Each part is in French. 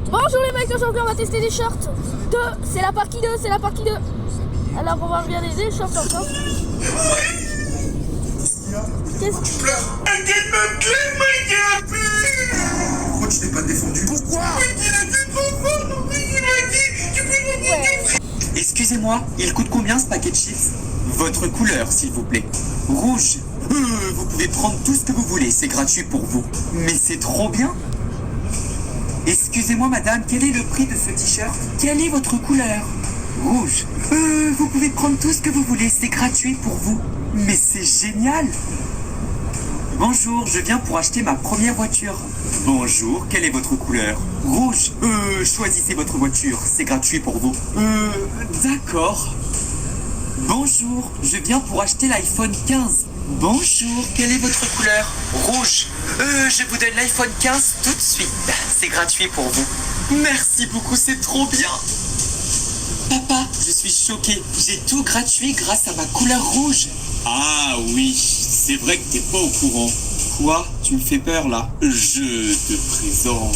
Bonjour les mecs, aujourd'hui on va tester des shorts. C'est la partie 2, Alors on va regarder des shorts encore. Qu'est-ce que... Pourquoi tu t'es pas défendu? Pourquoi? Excusez-moi, il coûte combien ce paquet de chips? Votre couleur, s'il vous plaît. Rouge. Vous pouvez prendre tout ce que vous voulez, c'est gratuit pour vous. Mais c'est trop bien. Excusez-moi madame, quel est le prix de ce t-shirt? Quelle est votre couleur? Rouge. Vous pouvez prendre tout ce que vous voulez, c'est gratuit pour vous. Mais c'est génial. Bonjour, je viens pour acheter ma première voiture. Bonjour, quelle est votre couleur? Rouge. Choisissez votre voiture, c'est gratuit pour vous. D'accord. Bonjour, je viens pour acheter l'iPhone 15. Bonjour, quelle est votre couleur? Rouge. Je vous donne l'iPhone 15 tout de suite. C'est gratuit pour vous. Merci beaucoup, c'est trop bien. Papa, je suis choqué. J'ai tout gratuit grâce à ma couleur rouge. Ah oui, c'est vrai que t'es pas au courant. Quoi? Tu me fais peur là? Je te présente...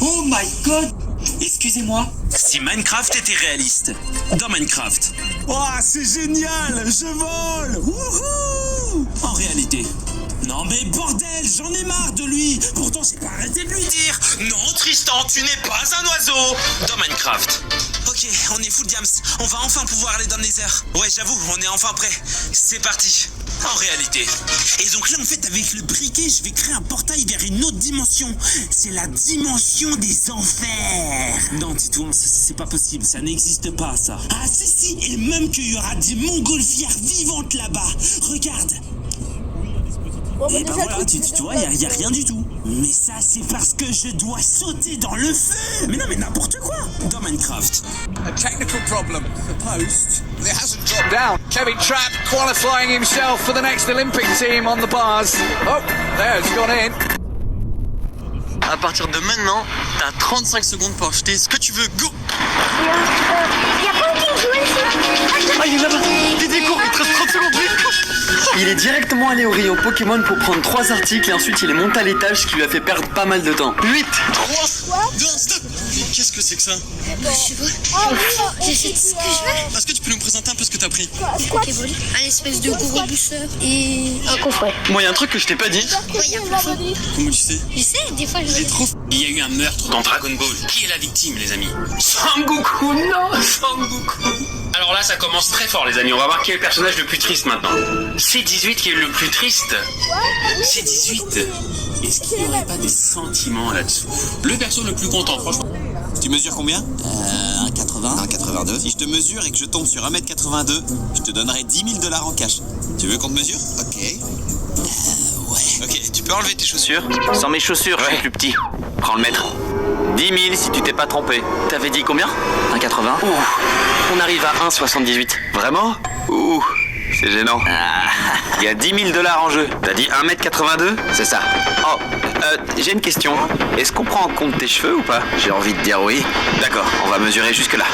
Oh my god! Excusez-moi. Si Minecraft était réaliste, dans Minecraft. Oh, c'est génial! Je vole! Wouhou! En réalité. Non mais bordel, j'en ai marre de lui. Pourtant j'ai pas arrêté de lui dire. Non Tristan, tu n'es pas un oiseau. Dans Minecraft. Ok, on est full diams. On va enfin pouvoir aller dans les airs. Ouais, j'avoue, on est enfin prêt. C'est parti. En réalité. Et donc là, en fait, avec le briquet, je vais créer un portail vers une autre dimension. C'est la dimension des enfers. Non, Titouan, c'est pas possible. Ça n'existe pas, ça. Ah si, et même qu'il y aura des montgolfières vivantes là-bas. Regarde. Bon, Et ben déjà, voilà, tu vois, y a rien du tout. Mais ça, c'est parce que je dois sauter dans le feu. Mais non, mais n'importe quoi. Dans Minecraft. A technical problem. The post, it hasn't dropped down. Kevin Trapp qualifying himself for the next Olympic team on the bars. Oh, there, it's gone in. À partir de maintenant, t'as 35 secondes pour acheter ce que tu veux. Go! Il y a pas qui joue ici. Ah, il est là-bas! Dédé, cours, il te reste 30 secondes, vite! Il est directement allé au rayon Pokémon pour prendre 3 articles et ensuite il est monté à l'étage, ce qui lui a fait perdre pas mal de temps. 8, 3, 2, 1, stop! Mais qu'est-ce que c'est que ça? Je sais pas. J'essaie de ce que je veux. Est-ce que tu peux nous présenter un peu ce que t'as pris? Pokéball, un espèce de gros booster et un coffret. Moi, y a un truc que je t'ai pas dit. Ouais, il y a plein de choses. Comment tu sais? Je sais, des fois je Il est trop f... Il y a eu un meurtre dans Dragon Ball. Qui est la victime, les amis? Sangoku, non! Sangoku! Alors là, ça commence très fort, les amis. On va voir qui est le personnage le plus triste maintenant. C'est 18 qui est le plus triste. C'est 18. Est-ce qu'il n'y aurait pas des sentiments là-dessous? Le perso le plus content, franchement. Tu mesures combien? 1,80. 1,82. Si je te mesure et que je tombe sur 1m82, je te donnerai 10 000 $ en cash. Tu veux qu'on te mesure? Ok. Ouais. Ok, tu peux enlever tes chaussures? Sans mes chaussures, je suis plus petit. Prends le mètre. 10 000 si tu t'es pas trompé. T'avais dit combien? 1,80. Ouh. On arrive à 1,78. Vraiment? Ouh, c'est gênant. Il y a 10 000 $ en jeu. T'as dit 1m82? C'est ça. Oh, j'ai une question. Est-ce qu'on prend en compte tes cheveux ou pas? J'ai envie de dire oui. D'accord, on va mesurer jusque là.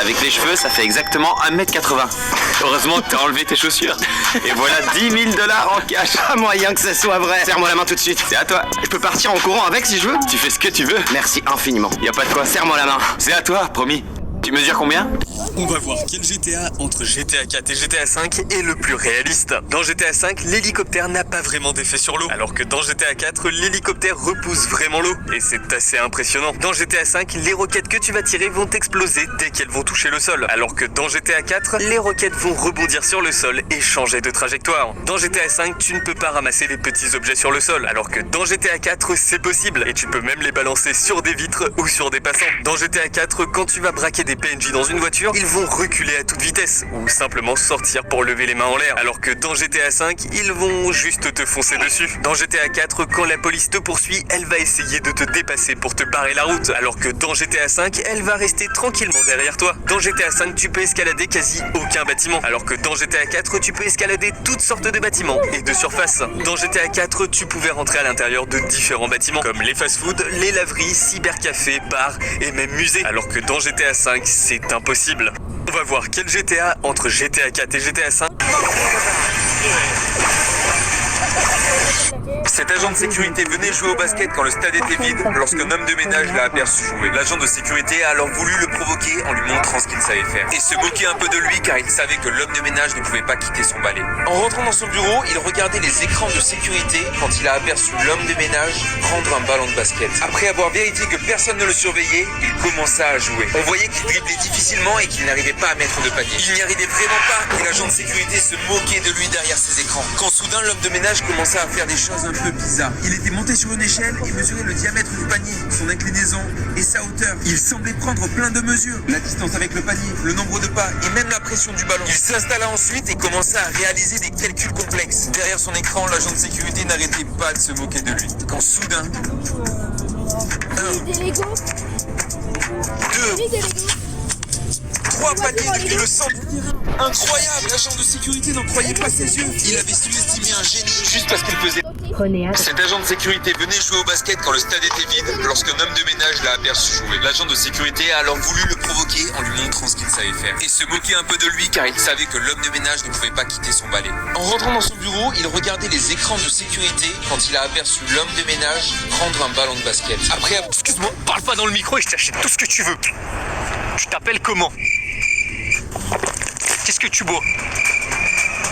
Avec les cheveux, ça fait exactement 1m80. Heureusement que t'as enlevé tes chaussures. Et voilà 10 000 $ en cash. Pas moyen que ça soit vrai. Serre-moi la main tout de suite. C'est à toi. Je peux partir en courant avec si je veux? Tu fais ce que tu veux. Merci infiniment. Y a pas de quoi. Serre-moi la main. C'est à toi, promis. Tu mesures combien? On va voir quel GTA entre GTA 4 et GTA 5 est le plus réaliste. Dans GTA 5, l'hélicoptère n'a pas vraiment d'effet sur l'eau, alors que dans GTA 4, l'hélicoptère repousse vraiment l'eau. Et c'est assez impressionnant. Dans GTA 5, les roquettes que tu vas tirer vont exploser dès qu'elles vont toucher le sol, alors que dans GTA 4, les roquettes vont rebondir sur le sol et changer de trajectoire. Dans GTA 5, tu ne peux pas ramasser les petits objets sur le sol, alors que dans GTA 4, c'est possible, et tu peux même les balancer sur des vitres ou sur des passants. Dans GTA 4, quand tu vas braquer des PNJ dans une voiture, ils vont reculer à toute vitesse ou simplement sortir pour lever les mains en l'air, alors que dans GTA 5, ils vont juste te foncer dessus. Dans GTA 4, quand la police te poursuit, elle va essayer de te dépasser pour te barrer la route, alors que dans GTA 5, elle va rester tranquillement derrière toi. Dans GTA 5, tu peux escalader quasi aucun bâtiment, alors que dans GTA 4, tu peux escalader toutes sortes de bâtiments et de surfaces. Dans GTA 4, tu pouvais rentrer à l'intérieur de différents bâtiments, comme les fast-foods, les laveries, cybercafés, bars et même musées, alors que dans GTA 5, c'est impossible. On va voir quel GTA entre GTA 4 et GTA 5. Cet agent de sécurité venait jouer au basket quand le stade était vide, lorsqu'un homme de ménage l'a aperçu jouer. L'agent de sécurité a alors voulu le provoquer en lui montrant ce qu'il savait faire. Et se moquer un peu de lui car il savait que l'homme de ménage ne pouvait pas quitter son balai. En rentrant dans son bureau, il regardait les écrans de sécurité quand il a aperçu l'homme de ménage prendre un ballon de basket. Après avoir vérifié que personne ne le surveillait, il commença à jouer. On voyait qu'il driblait difficilement et qu'il n'arrivait pas à mettre de panier. Il n'y arrivait vraiment pas et l'agent de sécurité se moquait de lui derrière ses écrans. Quand soudain l'homme de ménage commença à faire des choses un peu bizarres. Il était monté sur une échelle et mesurait le diamètre du panier, son inclinaison et sa hauteur. Il semblait prendre plein de mesures. La distance avec le panier, le nombre de pas et même la pression du ballon. Il s'installa ensuite et commença à réaliser des calculs complexes. Derrière son écran, l'agent de sécurité n'arrêtait pas de se moquer de lui. Quand soudain... Des Legos. 2, Des Legos. 3 paniers depuis le centre. Incroyable, l'agent de sécurité n'en croyait pas ses yeux. Il avait sous-estimé un génie juste parce qu'il faisait... Cet agent de sécurité venait jouer au basket quand le stade était vide, lorsqu'un homme de ménage l'a aperçu jouer. L'agent de sécurité a alors voulu le provoquer en lui montrant ce qu'il savait faire. Et se moquer un peu de lui car il savait que l'homme de ménage ne pouvait pas quitter son balai. En rentrant dans son bureau, il regardait les écrans de sécurité quand il a aperçu l'homme de ménage prendre un ballon de basket. Après... Excuse-moi, parle pas dans le micro et je t'achète tout ce que tu veux. Tu t'appelles comment? Qu'est-ce que tu bois?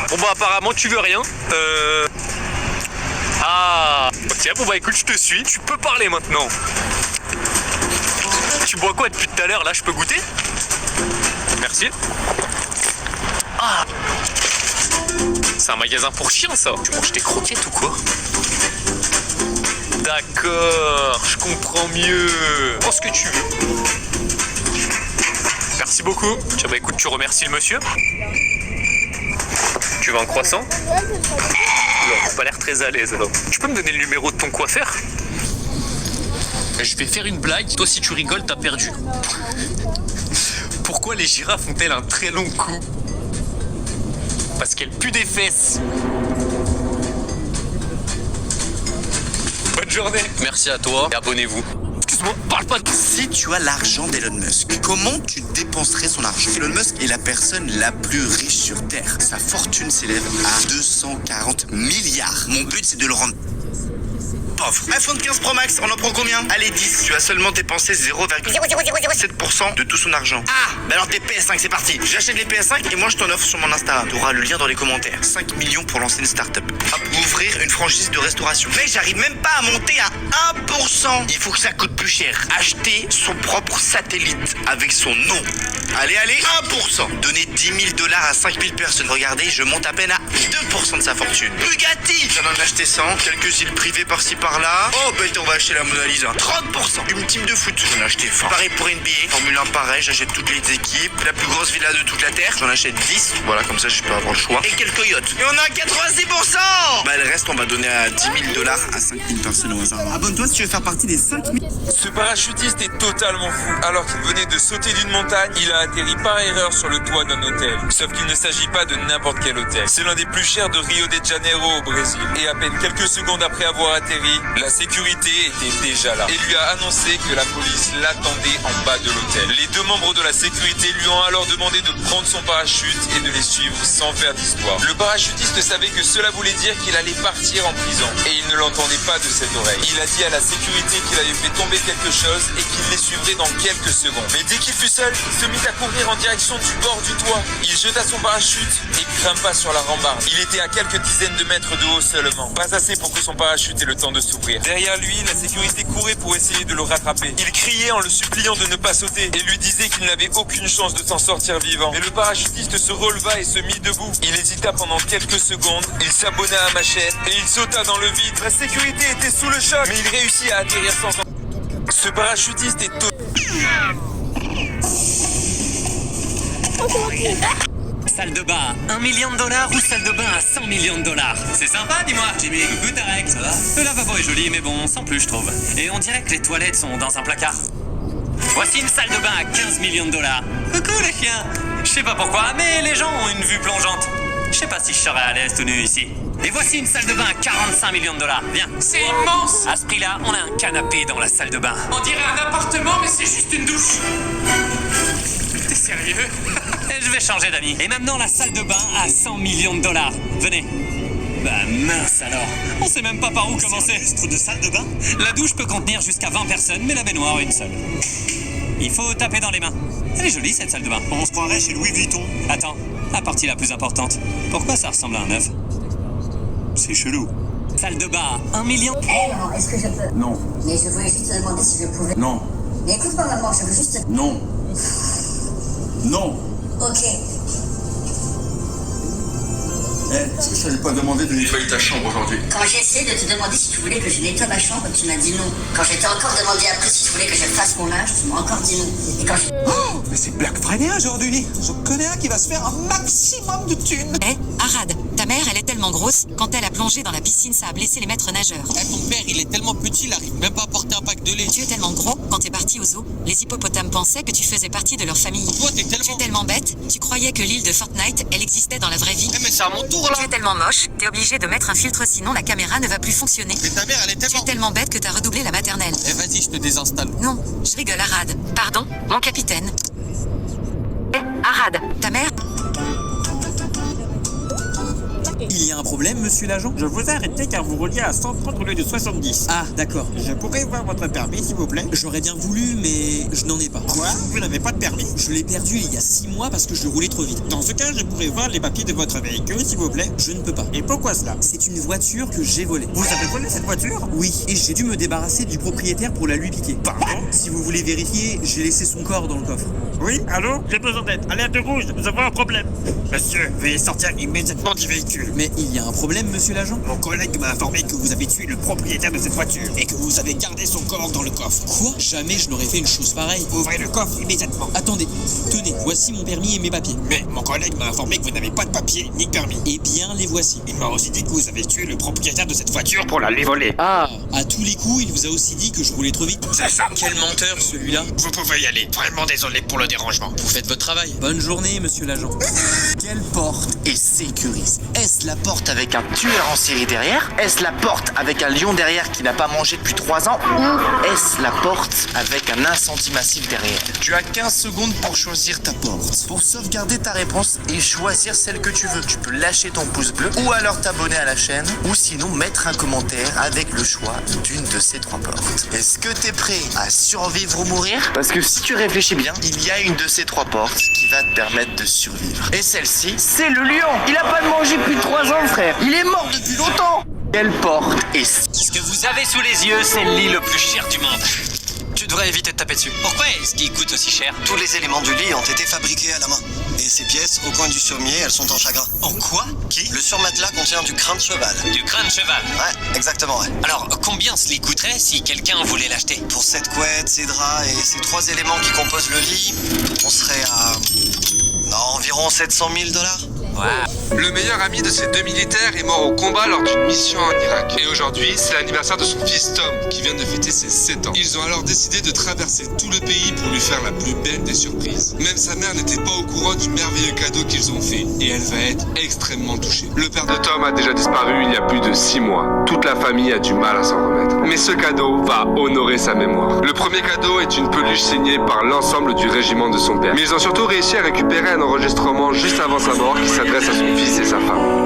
Bon bah apparemment tu veux rien. Ah, ok, bon bah écoute, je te suis. Tu peux parler maintenant. Tu bois quoi depuis tout à l'heure là? Je peux goûter? Merci. Ah, c'est un magasin pour chiens ça. Tu manges tes croquettes ou quoi? D'accord, je comprends mieux. Prends ce que tu veux. Merci beaucoup. Tiens bah écoute, tu remercies le monsieur. Tu veux un croissant? Il n'a pas l'air très à l'aise alors. Tu peux me donner le numéro de ton coiffeur? Je vais faire une blague. Toi si tu rigoles, t'as perdu. Pourquoi les girafes ont-elles un très long cou? Parce qu'elles puent des fesses. Bonne journée. Merci à toi et abonnez-vous. Excuse-moi, parle pas de... Si tu as l'argent d'Elon Musk, comment tu dépenserais son argent? Elon Musk est la personne la plus riche sur Terre. Sa fortune s'élève à 240 milliards. Mon but, c'est de le rendre pauvre. iPhone 15 Pro Max, on en prend combien? Allez, 10. Tu as seulement dépensé 0,0007% de tout son argent. Ah, bah alors tes PS5, c'est parti. J'achète les PS5 et moi je t'en offre sur mon Insta. Tu auras le lien dans les commentaires. 5 millions pour lancer une start-up. Hop, ouvrir une franchise de restauration. Mais j'arrive même pas à monter à 1%. Il faut que ça coûte plus cher. Acheter son propre satellite avec son nom. Allez, 1%. Donner 10 000 $ à 5 000 personnes. Regardez, je monte à peine à 2% de sa fortune. Bugatti. J'en ai acheté 100. Quelques îles privées par-ci par-là. Oh, ben on va acheter la Mona Lisa. 30%. Une team de foot. J'en ai acheté 20. Pareil pour NBA. Formule 1, pareil. J'achète toutes les équipes. La plus grosse villa de toute la Terre. J'en achète 10. Voilà, comme ça, je peux avoir le choix. Et quelques yachts. Et on a 86%. Bah, le reste, on va donner à 10 000 $ à 5 000 personnes au hasard. Abonne-toi si tu veux faire partie des 5 000. Ce parachutiste est totalement fou. Alors qu'il venait de sauter d'une montagne, il a atterri par erreur sur le toit d'un hôtel. Sauf qu'il ne s'agit pas de n'importe quel hôtel. C'est l'un des plus chers de Rio de Janeiro au Brésil. Et à peine quelques secondes après avoir atterri, la sécurité était déjà là et lui a annoncé que la police l'attendait en bas de l'hôtel. Les deux membres de la sécurité lui ont alors demandé de prendre son parachute et de les suivre sans faire d'histoire. Le parachutiste savait que cela voulait dire qu'il allait partir en prison et il ne l'entendait pas de cette oreille. Il a dit à la sécurité qu'il avait fait tomber quelque chose et qu'il les suivrait dans quelques secondes. Mais dès qu'il fut seul, il se mit à courir en direction du bord du toit. Il jeta son parachute et grimpa sur la rambarde. Il était à quelques dizaines de mètres de haut seulement. Pas assez pour que son parachute ait le temps de s'ouvrir. Derrière lui, la sécurité courait pour essayer de le rattraper. Il criait en le suppliant de ne pas sauter et lui disait qu'il n'avait aucune chance de s'en sortir vivant. Mais le parachutiste se releva et se mit debout. Il hésita pendant quelques secondes, il s'abonna à ma chaîne et il sauta dans le vide. La sécurité était sous le choc, mais il réussit à atterrir sans... Ce parachutiste est Salle de bain à $1 million ou salle de bain à 100 millions $? C'est sympa, dis-moi. Jimmy, coucou Tarek, ça va? Le lavabo est joli, mais bon, sans plus, je trouve. Et on dirait que les toilettes sont dans un placard. Voici une salle de bain à $15 millions. Coucou les chiens. Je sais pas pourquoi, mais les gens ont une vue plongeante. Je sais pas si je serais à l'aise tout nu ici. Et voici une salle de bain à $45 millions. Viens. C'est immense. À ce prix-là, on a un canapé dans la salle de bain. On dirait un appartement, mais c'est juste une douche. T'es sérieux? Je vais changer d'amis. Et maintenant, la salle de bain à $100 millions. Venez. Bah mince alors. On sait même pas par où commencer. C'est un de salle de bain? La douche peut contenir jusqu'à 20 personnes, mais la baignoire une seule. Il faut taper dans les mains. Elle est jolie cette salle de bain. On se croirait chez Louis Vuitton. Attends, la partie la plus importante. Pourquoi ça ressemble à un œuf? C'est chelou. Salle de bain, 1 million. Maman, est-ce que je peux? Non. Mais je voulais juste te demander si je pouvais. Non. Mais écoute-moi, maman, je veux juste. Non. Non. Ok. Je t'avais pas demandé de nettoyer ta chambre aujourd'hui. Quand j'ai essayé de te demander si tu voulais que je nettoie ma chambre, tu m'as dit non. Quand je t'ai encore demandé après si tu voulais que je fasse mon linge, tu m'as encore dit non. Et quand Oh, mais c'est Black Friday aujourd'hui. Je connais un qui va se faire un maximum de thunes. Hé, Arad, ta mère, elle est tellement grosse, quand elle a plongé dans la piscine, ça a blessé les maîtres nageurs. Ton père, il est tellement petit, il arrive même pas à porter un pack de lait. Tu es tellement gros, quand t'es parti au zoo, les hippopotames pensaient que tu faisais partie de leur famille. Toi, t'es Tu es tellement bête, tu croyais que l'île de Fortnite, elle existait dans la vraie vie. Mais c'est à mon tour là. Tu es tellement moche, t'es obligé de mettre un filtre sinon la caméra ne va plus fonctionner. Mais ta mère, elle est Tu es tellement bête que t'as redoublé la maternelle. Eh vas-y, je te désinstalle. Non, je rigole, Arad. Pardon, mon capitaine. Hé, Arad, ta mère... Il y a un problème, monsieur l'agent? Je vous ai arrêté car vous rouliez à 130 au lieu de 70. Ah, d'accord. Je pourrais voir votre permis, s'il vous plaît? J'aurais bien voulu, mais je n'en ai pas. Quoi? Vous n'avez pas de permis? Je l'ai perdu il y a 6 mois parce que je roulais trop vite. Dans ce cas, je pourrais voir les papiers de votre véhicule, s'il vous plaît? Je ne peux pas. Et pourquoi cela? C'est une voiture que j'ai volée. Vous avez volé cette voiture? Oui, et j'ai dû me débarrasser du propriétaire pour la lui piquer. Pardon? Si vous voulez vérifier, j'ai laissé son corps dans le coffre. Oui, allô? J'ai besoin d'aide. Alerte rouge, nous avons un problème. Monsieur, veuillez sortir immédiatement du véhicule. Mais il y a un problème, monsieur l'agent? Mon collègue m'a informé que vous avez tué le propriétaire de cette voiture et que vous avez gardé son corps dans le coffre. Quoi? Jamais je n'aurais fait une chose pareille. Ouvrez le coffre immédiatement. Attendez, tenez, voici mon permis et mes papiers. Mais mon collègue m'a informé que vous n'avez pas de papier ni de permis. Eh bien, les voici. Il m'a aussi dit que vous avez tué le propriétaire de cette voiture pour la lui voler. Ah, à tous les coups, il vous a aussi dit que je roulais trop vite. C'est ça. Quel menteur, celui-là. Vous pouvez y aller. Vraiment désolé pour le dérangement. Vous faites votre travail. Bonne journée, monsieur l'agent. Quelle porte est sécurisée? Est-ce la porte avec un tueur en série derrière? Est-ce la porte avec un lion derrière qui n'a pas mangé depuis 3 ans? Ou est-ce la porte avec un incendie massif derrière? Tu as 15 secondes pour choisir ta porte. Pour sauvegarder ta réponse et choisir celle que tu veux, tu peux lâcher ton pouce bleu ou alors t'abonner à la chaîne ou sinon mettre un commentaire avec le choix d'une de ces 3 portes. Est-ce que t'es prêt à survivre ou mourir? Parce que si tu réfléchis bien, il y a une de ces 3 portes qui va te permettre de survivre. Et celle-ci, c'est le lion. Il a pas mangé depuis 3 ans, frère. Il est mort depuis longtemps. Quelle porte est... Ce que vous avez sous les yeux, c'est le lit le plus cher du monde. Tu devrais éviter de taper dessus. Pourquoi est-ce qu'il coûte aussi cher? Tous les éléments du lit ont été fabriqués à la main. Et ces pièces, au coin du sommier, elles sont en chagrin. En quoi? Qui? Le surmatelas contient du crin de cheval. Du crin de cheval? Ouais, exactement, ouais. Alors, combien ce lit coûterait si quelqu'un voulait l'acheter? Pour cette couette, ces draps et ces 3 éléments qui composent le lit, on serait à... non, environ 700 000 $. Ouais. Le meilleur ami de ces 2 militaires est mort au combat lors d'une mission en Irak. Et aujourd'hui, c'est l'anniversaire de son fils Tom, qui vient de fêter ses 7 ans. Ils ont alors décidé de traverser tout le pays pour lui faire la plus belle des surprises. Même sa mère n'était pas au courant du merveilleux cadeau qu'ils ont fait, et elle va être extrêmement touchée. Le père de Tom a déjà disparu il y a plus de 6 mois. Toute la famille a du mal à s'en remettre. Mais ce cadeau va honorer sa mémoire. Le premier cadeau est une peluche signée par l'ensemble du régiment de son père. Mais ils ont surtout réussi à récupérer un enregistrement juste avant sa mort qui s'adresse à son fils et sa femme.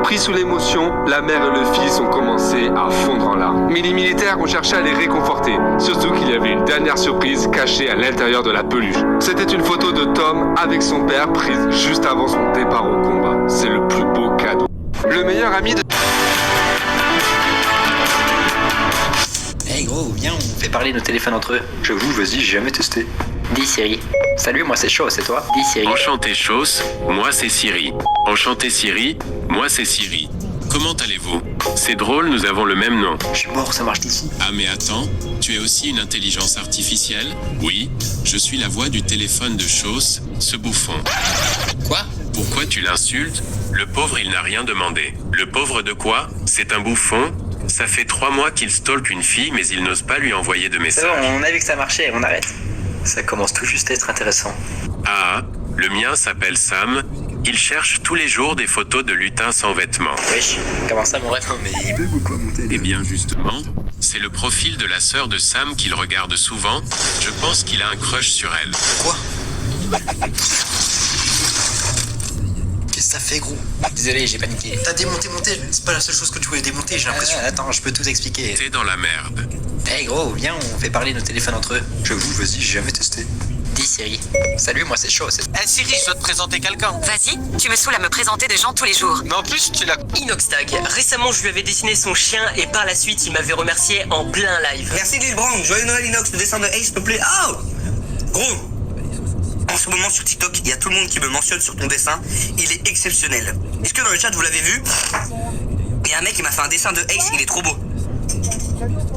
Pris sous l'émotion, la mère et le fils ont commencé à fondre en larmes. Mais les militaires ont cherché à les réconforter, surtout qu'il y avait une dernière surprise cachée à l'intérieur de la peluche. C'était une photo de Tom avec son père prise juste avant son départ au combat. C'est le plus beau cadeau. Le meilleur ami de... Hey gros, viens, on fait parler nos téléphones entre eux. J'avoue, vas-y, j'ai jamais testé. Dis Siri. Salut, moi c'est Chaos, c'est toi? Dis Siri. Enchanté Chaos, moi c'est Siri. Enchanté Siri, moi c'est Siri. Comment allez-vous? C'est drôle, nous avons le même nom. Je suis mort, ça marche d'ici. Ah mais attends, tu es aussi une intelligence artificielle? Oui, je suis la voix du téléphone de Chaos, ce bouffon. Quoi? Pourquoi tu l'insultes? Le pauvre, il n'a rien demandé. Le pauvre de quoi? C'est un bouffon? Ça fait 3 mois qu'il stalk une fille, mais il n'ose pas lui envoyer de message. C'est bon, on a vu que ça marchait, on arrête. Ça commence tout juste à être intéressant. Ah, le mien s'appelle Sam. Il cherche tous les jours des photos de lutins sans vêtements. Wesh, comment ça mon rêve? Mais il bug ou quoi mon télé? Et bien justement, c'est le profil de la sœur de Sam qu'il regarde souvent. Je pense qu'il a un crush sur elle. Quoi? Qu'est-ce que ça fait gros? Désolé, j'ai paniqué. T'as démonté mon tel, c'est pas la seule chose que tu pouvais démonter, j'ai l'impression. Attends, je peux tout expliquer. T'es dans la merde. Hey gros, viens, on fait parler nos téléphones entre eux. J'avoue, vas-y, j'ai jamais testé. Dis Siri. Salut, moi c'est chaud. Eh Siri, je dois te présenter quelqu'un. Vas-y, tu me saoules à me présenter des gens tous les jours. Mais en plus, tu l'as... Inoxtag. Récemment, je lui avais dessiné son chien et par la suite, il m'avait remercié en plein live. Merci Lil Brand, joyeux Noël Inox, le dessin de Ace me plaît. Oh gros, en ce moment sur TikTok, il y a tout le monde qui me mentionne sur ton dessin. Il est exceptionnel. Est-ce que dans le chat, vous l'avez vu? Il y a un mec qui m'a fait un dessin de Ace, il est trop beau.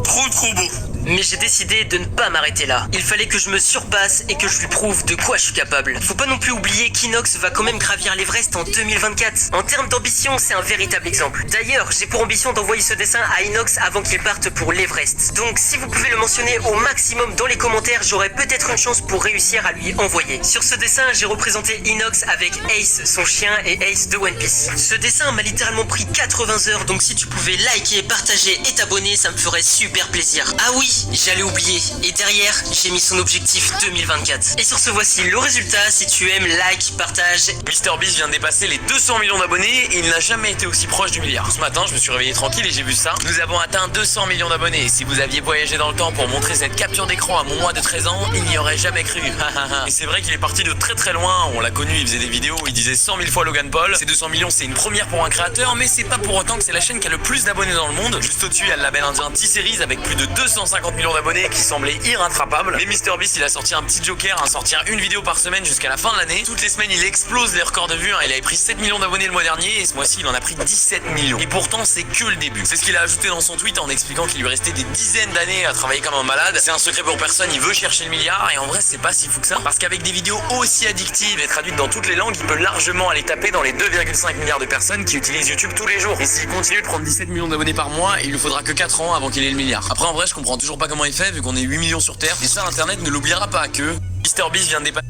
Trop beau. Mais j'ai décidé de ne pas m'arrêter là. Il fallait que je me surpasse et que je lui prouve de quoi je suis capable. Faut pas non plus oublier qu'Inox va quand même gravir l'Everest en 2024. En termes d'ambition, c'est un véritable exemple. D'ailleurs, j'ai pour ambition d'envoyer ce dessin à Inox avant qu'il parte pour l'Everest. Donc si vous pouvez le mentionner au maximum dans les commentaires, j'aurai peut-être une chance pour réussir à lui envoyer. Sur ce dessin, j'ai représenté Inox avec Ace, son chien, et Ace de One Piece. Ce dessin m'a littéralement pris 80 heures, donc si tu pouvais liker, partager et t'abonner, ça me ferait super plaisir. Ah oui, j'allais oublier. Et derrière, j'ai mis son objectif 2024. Et sur ce, voici le résultat. Si tu aimes, like, partage. MrBeast vient de dépasser les 200 millions d'abonnés et il n'a jamais été aussi proche du milliard. Ce matin, je me suis réveillé tranquille et j'ai vu ça. Nous avons atteint 200 millions d'abonnés. Et si vous aviez voyagé dans le temps pour montrer cette capture d'écran à mon moi de 13 ans, il n'y aurait jamais cru. Et c'est vrai qu'il est parti de très très loin. On l'a connu, il faisait des vidéos où il disait 100 000 fois Logan Paul. Ces 200 millions, c'est une première pour un créateur, mais c'est pas pour autant que c'est la chaîne qui a le plus d'abonnés dans le monde. Juste au-dessus, il y a le label indien T-Series avec plus de 250 millions d'abonnés qui semblait irrattrapable. Mais MrBeast, il a sorti un petit joker, sortir une vidéo par semaine jusqu'à la fin de l'année. Toutes les semaines, il explose les records de vues. Il avait pris 7 millions d'abonnés le mois dernier et ce mois-ci, il en a pris 17 millions. Et pourtant, c'est que le début. C'est ce qu'il a ajouté dans son tweet en expliquant qu'il lui restait des dizaines d'années à travailler comme un malade. C'est un secret pour personne, il veut chercher le milliard et en vrai, c'est pas si fou que ça. Parce qu'avec des vidéos aussi addictives et traduites dans toutes les langues, il peut largement aller taper dans les 2,5 milliards de personnes qui utilisent YouTube tous les jours. Et s'il continue de prendre 17 millions d'abonnés par mois, il lui faudra que 4 ans avant qu'il ait le milliard. Après, en vrai, je comprends toujours pas comment il fait vu qu'on est 8 millions sur Terre. Et ça, Internet ne l'oubliera pas que MrBeast vient de dépasser